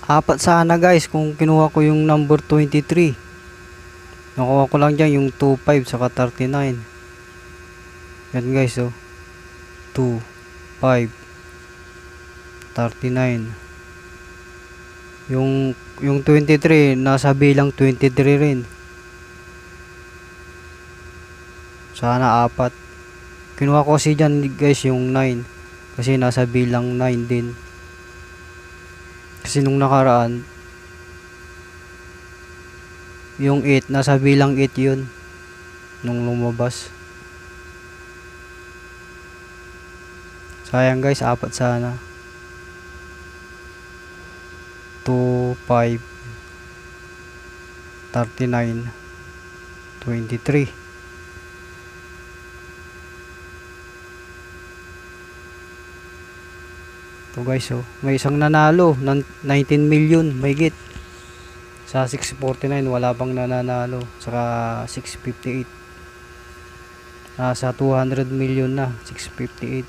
Apat sana guys kung kinuha ko yung number 23. Nakuha ko lang dyan yung 25 saka 39. Yan guys oh. 2, 5, 39. Yung 23 nasa bilang 23 rin. Sana apat. Kinuha ko kasi dyan guys yung 9. Kasi nasa bilang 9 din. Kasi nung nakaraan yung 8 nasa bilang 8 yun. Nung lumabas. Sayang guys, apat sana. 2, 5, 39, 23. Ito guys oh, may isang nanalo ng 19 million mahigit. Sa 649 wala pang nananalo. Saka 658. Nasa 200 million na, 658.